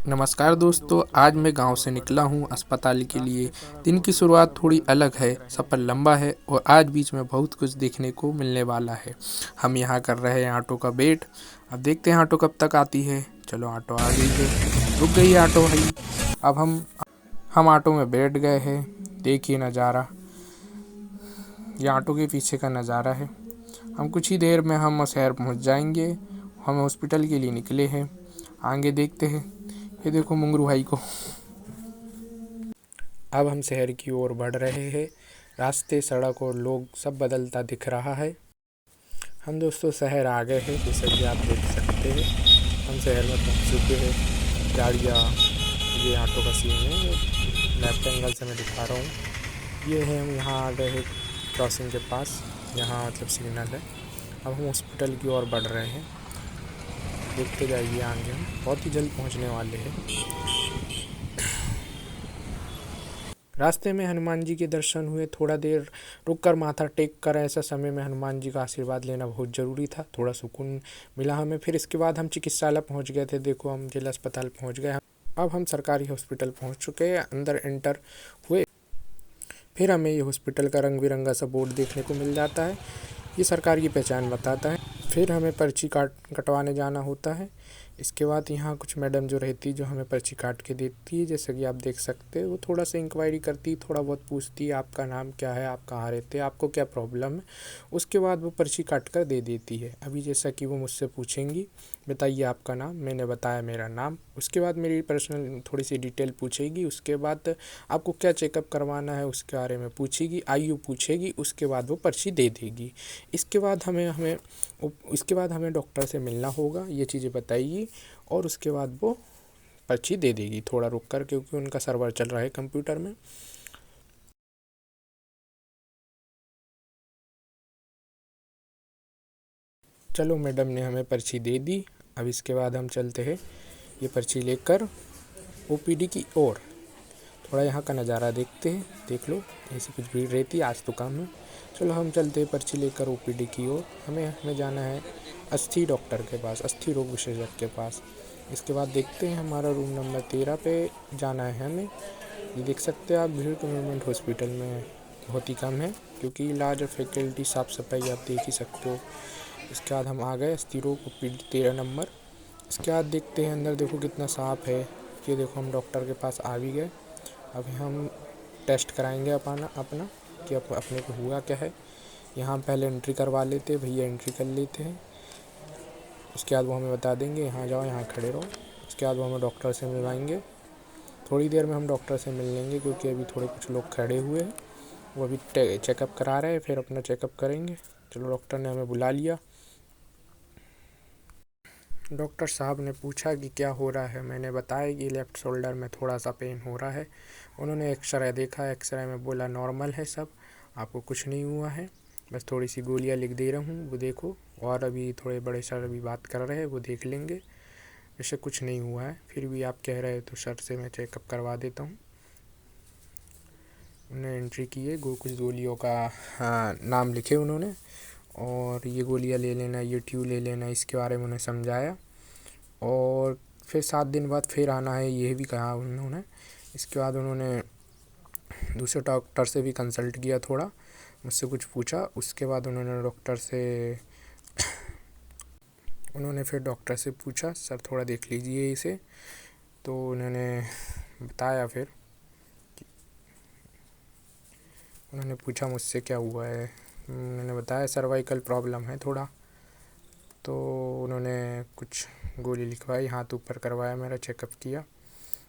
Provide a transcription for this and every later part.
नमस्कार दोस्तों, आज मैं गांव से निकला हूं अस्पताल के लिए। दिन की शुरुआत थोड़ी अलग है, सफ़र लंबा है और आज बीच में बहुत कुछ देखने को मिलने वाला है। हम यहां कर रहे हैं ऑटो का वेट। अब देखते हैं ऑटो कब तक आती है। चलो, ऑटो आ गई है, रुक गई है ऑटो भाई। अब हम ऑटो में बैठ गए हैं। देखिए नज़ारा, ये ऑटो के पीछे का नज़ारा है। हम कुछ ही देर में हम शहर पहुंच जाएंगे। हम हॉस्पिटल के लिए निकले हैं, आगे देखते हैं। ये देखो मुंगरू भाई को। अब हम शहर की ओर बढ़ रहे हैं। रास्ते, सड़क और लोग सब बदलता दिख रहा है। हम दोस्तों शहर आ गए हैं, जैसा कि आप देख सकते हैं। हम शहर में पहुंच चुके हैं। गाड़ियाँ, ये ऑटो का सीन है, लेफ्ट एंगल से मैं दिखा रहा हूँ। ये है, हम यहाँ आ गए हैं क्रॉसिंग के पास, यहाँ मतलब सिग्नल है। अब हम हॉस्पिटल की ओर बढ़ रहे हैं। देखते जाइए आगे, हम बहुत ही जल्द पहुँचने वाले हैं। रास्ते में हनुमान जी के दर्शन हुए। थोड़ा देर रुककर माथा टेक कर, ऐसा समय में हनुमान जी का आशीर्वाद लेना बहुत ज़रूरी था। थोड़ा सुकून मिला हमें। फिर इसके बाद हम चिकित्सालय पहुंच गए थे। देखो, हम जिला अस्पताल पहुंच गए। अब हम सरकारी हॉस्पिटल पहुंच चुके हैं, अंदर एंटर हुए। फिर हमें ये हॉस्पिटल का रंग बिरंगा सा बोर्ड देखने को मिल जाता है। ये सरकार की पहचान बताता है। फिर हमें पर्ची कटवाने जाना होता है। इसके बाद यहाँ कुछ मैडम जो रहती, जो हमें पर्ची काट के देती है, जैसे कि आप देख सकते हैं। वो थोड़ा सा इंक्वायरी करती, थोड़ा बहुत पूछती है, आपका नाम क्या है, आप कहाँ रहते हैं, आपको क्या प्रॉब्लम है। उसके बाद वो पर्ची काट कर दे देती है। अभी जैसा कि वो मुझसे पूछेंगी, बताइए आपका नाम। मैंने बताया मेरा नाम। उसके बाद मेरी पर्सनल थोड़ी सी डिटेल पूछेगी। उसके बाद आपको क्या चेकअप करवाना है उसके बारे में पूछेगी, आयु पूछेगी। उसके बाद वो पर्ची दे देगी। इसके बाद हमें डॉक्टर से मिलना होगा, ये चीज़ें बताइए। और उसके बाद वो पर्ची दे देगी, थोड़ा रुक कर, क्योंकि उनका सर्वर चल रहा है कंप्यूटर में। चलो, मैडम ने हमें पर्ची दे दी। अब इसके बाद हम चलते हैं ये पर्ची लेकर ओपीडी की ओर। थोड़ा यहाँ का नज़ारा देखते हैं। देख लो, ऐसी कुछ भीड़ रहती है, आज तो काम है। चलो, हम चलते हैं पर्ची लेकर ओपीडी की ओर। हमें जाना है अस्थि डॉक्टर के पास, अस्थि रोग विशेषज्ञ के पास। इसके बाद देखते हैं, हमारा रूम नंबर 13 पे जाना है हमें। ये देख सकते हैं आप, भीड़ गवर्नमेंट हॉस्पिटल में बहुत ही कम है, क्योंकि इलाज और फैकल्टी, साफ़ सफाई आप देख ही सकते हो। इसके बाद हम आ गए अस्थि रोग ओपीडी 13 नंबर। इसके बाद देखते हैं अंदर, देखो कितना साफ़ है। ये देखो, हम डॉक्टर के पास आ भी गए। अभी हम टेस्ट कराएंगे अपना कि अपने को हुआ क्या है। यहाँ पहले एंट्री करवा लेते हैं, भैया एंट्री कर लेते हैं। उसके बाद वो हमें बता देंगे, यहाँ जाओ, यहाँ खड़े रहो। उसके बाद वो हमें डॉक्टर से मिलवाएंगे। थोड़ी देर में हम डॉक्टर से मिल लेंगे, क्योंकि अभी थोड़े कुछ लोग खड़े हुए हैं, वो अभी चेकअप करा रहे हैं, फिर अपना चेकअप करेंगे। चलो, डॉक्टर ने हमें बुला लिया। डॉक्टर साहब ने पूछा कि क्या हो रहा है। मैंने बताया कि लेफ़्ट शोल्डर में थोड़ा सा पेन हो रहा है। उन्होंने एक्सरे देखा, एक्सरे में बोला नॉर्मल है सब, आपको कुछ नहीं हुआ है, बस थोड़ी सी गोलियां लिख दे रहा हूँ, वो देखो। और अभी थोड़े बड़े सर अभी बात कर रहे हैं, वो देख लेंगे। वैसे कुछ नहीं हुआ है, फिर भी आप कह रहे हो तो सर से मैं चेकअप करवा देता हूँ। उन्होंने एंट्री की है, कुछ गोलियों का नाम लिखे उन्होंने, और ये गोलियाँ ले लेना, ये ट्यूब ले लेना, इसके बारे में उन्हें समझाया। और फिर 7 दिन बाद फिर आना है, ये भी कहा उन्होंने। इसके बाद उन्होंने दूसरे डॉक्टर से भी कंसल्ट किया, थोड़ा मुझसे कुछ पूछा। उसके बाद उन्होंने फिर डॉक्टर से पूछा, सर थोड़ा देख लीजिए इसे। तो उन्होंने बताया, फिर उन्होंने पूछा मुझसे क्या हुआ है। उन्होंने बताया सर्वाइकल प्रॉब्लम है थोड़ा। तो उन्होंने कुछ गोली लिखवाई, हाथ ऊपर करवाया, मेरा चेकअप किया।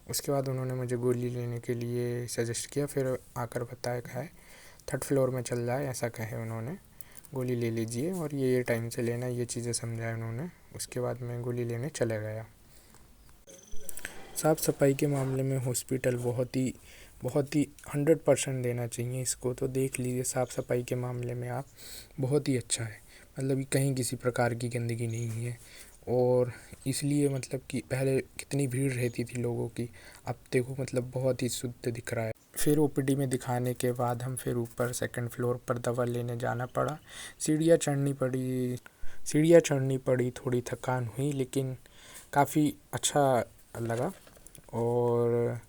उसके बाद उन्होंने मुझे गोली लेने के लिए सजेस्ट किया। फिर आकर बताया, कहा 3rd फ्लोर में चल रहा है, ऐसा कहे उन्होंने। गोली ले लीजिए और ये टाइम से लेना, ये चीज़ें समझाया उन्होंने। उसके बाद मैं गोली लेने चला गया। साफ़ सफाई के मामले में हॉस्पिटल बहुत ही 100% देना चाहिए इसको। तो देख लीजिए, साफ़ सफाई के मामले में आप बहुत ही अच्छा है। मतलब कि कहीं किसी प्रकार की गंदगी नहीं है। और इसलिए मतलब कि पहले कितनी भीड़ रहती थी लोगों की, अब देखो मतलब बहुत ही शुद्ध दिख रहा है। फिर ओपीडी में दिखाने के बाद हम फिर ऊपर 2nd फ्लोर पर दवा लेने जाना पड़ा। सीढ़ियाँ चढ़नी पड़ी, थोड़ी थकान हुई, लेकिन काफ़ी अच्छा लगा। और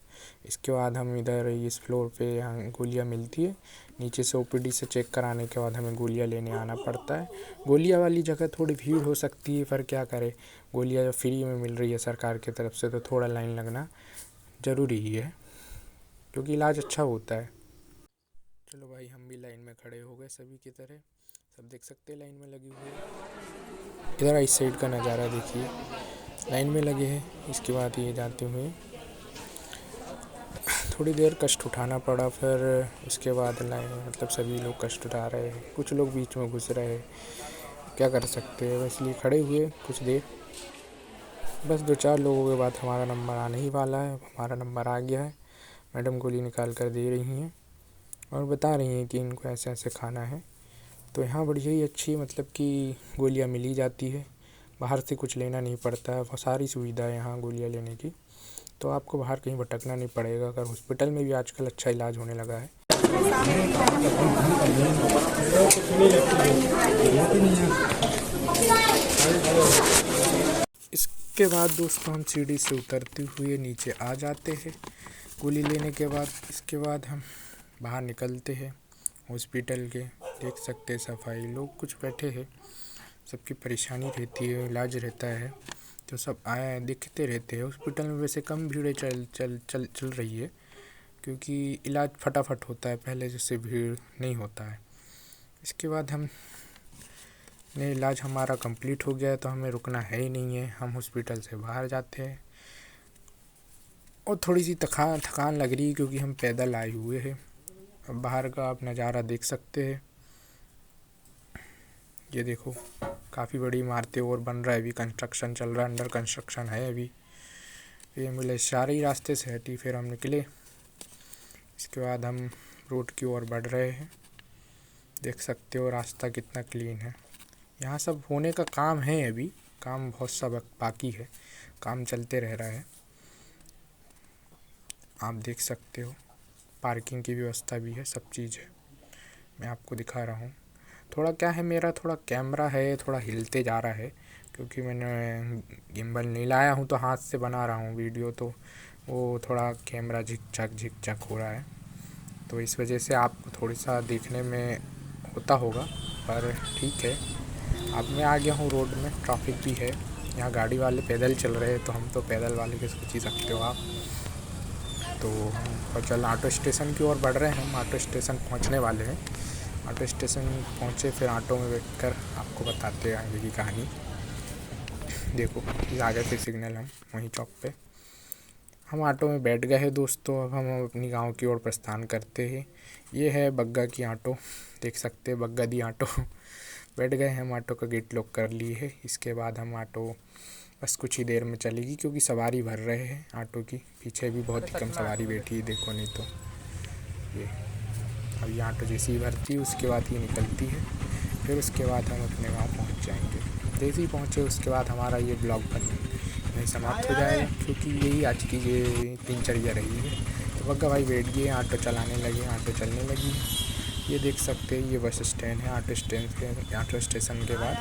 इसके बाद हम इधर इस फ्लोर पे यहाँ गोलियाँ मिलती है। नीचे से ओपीडी से चेक कराने के बाद हमें गोलियाँ लेने आना पड़ता है। गोलियाँ वाली जगह थोड़ी भीड़ हो सकती है, पर क्या करें, गोलियाँ जब फ्री में मिल रही है सरकार की तरफ से तो थोड़ा लाइन लगना ज़रूरी ही है, क्योंकि इलाज अच्छा होता है। चलो भाई, हम भी लाइन में खड़े हो गए सभी की तरह, सब देख सकते हैं लाइन में लगे हुए। इधर इस साइड का नज़ारा देखिए, लाइन में लगे हैं। इसके बाद ये जाते हुए थोड़ी देर कष्ट उठाना पड़ा, फिर उसके बाद लाइन मतलब सभी लोग कष्ट उठा रहे हैं, कुछ लोग बीच में घुस रहे हैं, क्या कर सकते हैं, इसलिए खड़े हुए कुछ देर। बस 2-4 लोगों के बाद हमारा नंबर आने ही वाला है। हमारा नंबर आ गया है। मैडम गोली निकाल कर दे रही हैं और बता रही हैं कि इनको ऐसे ऐसे खाना है। तो यहाँ बढ़िया ही अच्छी मतलब कि गोलियाँ मिल ही जाती है, बाहर से कुछ लेना नहीं पड़ता है, सारी सुविधा है यहाँ गोलियाँ लेने की। तो आपको बाहर कहीं भटकना नहीं पड़ेगा। अगर हॉस्पिटल में भी आजकल अच्छा इलाज होने लगा है। इसके बाद दोस्तों हम सीढ़ी से उतरते हुए नीचे आ जाते हैं गोली लेने के बाद। इसके बाद हम बाहर निकलते हैं हॉस्पिटल के। देख सकते हैं सफाई, लोग कुछ बैठे हैं, सबकी परेशानी रहती है, इलाज रहता है तो सब आए दिखते रहते हैं। हॉस्पिटल में वैसे कम भीड़ चल रही है, क्योंकि इलाज फटाफट होता है, पहले जैसे भीड़ नहीं होता है। इसके बाद हम ने इलाज हमारा कंप्लीट हो गया है, तो हमें रुकना है ही नहीं है, हम हॉस्पिटल से बाहर जाते हैं। और थोड़ी सी थकान लग रही है, क्योंकि हम पैदल आए हुए हैं। अब बाहर का आप नज़ारा देख सकते हैं, ये देखो काफ़ी बड़ी इमारतें और बन रहा है, अभी कंस्ट्रक्शन चल रहा है, अंडर कंस्ट्रक्शन है अभी। एम्बुलेंस सारे ही रास्ते से हटी, फिर हम निकले। इसके बाद हम रोड की ओर बढ़ रहे हैं, देख सकते हो रास्ता कितना क्लीन है। यहाँ सब होने का काम है, अभी काम बहुत सब बाकी है, काम चलते रह रहा है। आप देख सकते हो पार्किंग की व्यवस्था भी है, सब चीज़ है, मैं आपको दिखा रहा हूँ। थोड़ा क्या है, मेरा थोड़ा कैमरा है थोड़ा हिलते जा रहा है, क्योंकि मैंने गिम्बल नहीं लाया हूँ, तो हाथ से बना रहा हूँ वीडियो, तो वो थोड़ा कैमरा झिकझक हो रहा है, तो इस वजह से आपको थोड़ी सा देखने में होता होगा, पर ठीक है। अब मैं आ गया हूँ रोड में, ट्रैफिक भी है यहाँ, गाड़ी वाले पैदल चल रहे हैं, तो हम तो पैदल वाले के सोच ही सकते हो आप। तो हम चल ऑटो स्टेशन की ओर बढ़ रहे हैं, हम ऑटो स्टेशन पहुँचने वाले हैं। ऑटो स्टेशन पहुँचे, फिर ऑटो में बैठकर आपको बताते हैं आगे की कहानी। देखो ये आ गए थे सिग्नल, हम वहीं चौक पे हम ऑटो में बैठ गए हैं दोस्तों। अब हम अपनी गांव की ओर प्रस्थान करते हैं। ये है बग्गा की ऑटो, देख सकते हैं बग्गा दी ऑटो। बैठ गए हम, ऑटो का गेट लॉक कर लिए है। इसके बाद हम ऑटो बस कुछ ही देर में चलेगी, क्योंकि सवारी भर रहे हैं ऑटो की, पीछे भी बहुत ही कम सवारी बैठी है, देखो नहीं तो ये। अब ये ऑटो जैसी ही भरती है उसके बाद ही निकलती है, फिर उसके बाद हम अपने गांव पहुंच जाएंगे। जैसे ही पहुंचे उसके बाद हमारा ये ब्लॉग यहीं समाप्त हो जाएगा, क्योंकि यही आज की ये दिनचर्या रही है। तो बग्गा भाई बैठ गए, ऑटो चलाने लगे, ऑटो चलने लगी। ये देख सकते हैं ये बस स्टैंड है। ऑटो स्टेशन के बाद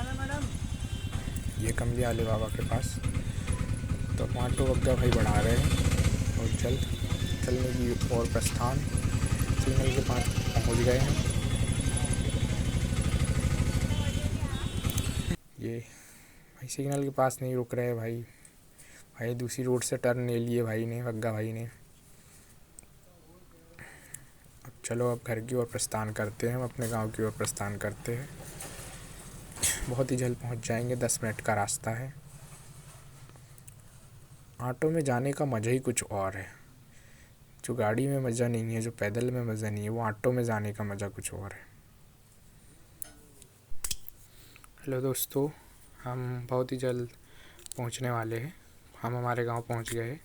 ये कमली वाले बाबा के पास, तो ऑटो बग्गा भाई बढ़ा रहे हैं और चलने की और प्रस्थान। सिग्नल के पास पहुंच गए हैं। ये भाई सिग्नल के पास नहीं रुक रहे भाई दूसरी रोड से टर्न ले लिए बग्गा भाई ने। अब चलो, अब घर की ओर प्रस्थान करते हैं, हम अपने गांव की ओर प्रस्थान करते हैं। बहुत ही जल्द पहुंच जाएंगे, 10 मिनट का रास्ता है। ऑटो में जाने का मज़ा ही कुछ और है, जो गाड़ी में मज़ा नहीं है, जो पैदल में मज़ा नहीं है, वो ऑटो में जाने का मज़ा कुछ और है। हेलो दोस्तों, हम बहुत ही जल्द पहुंचने वाले हैं, हम हमारे गांव पहुंच गए।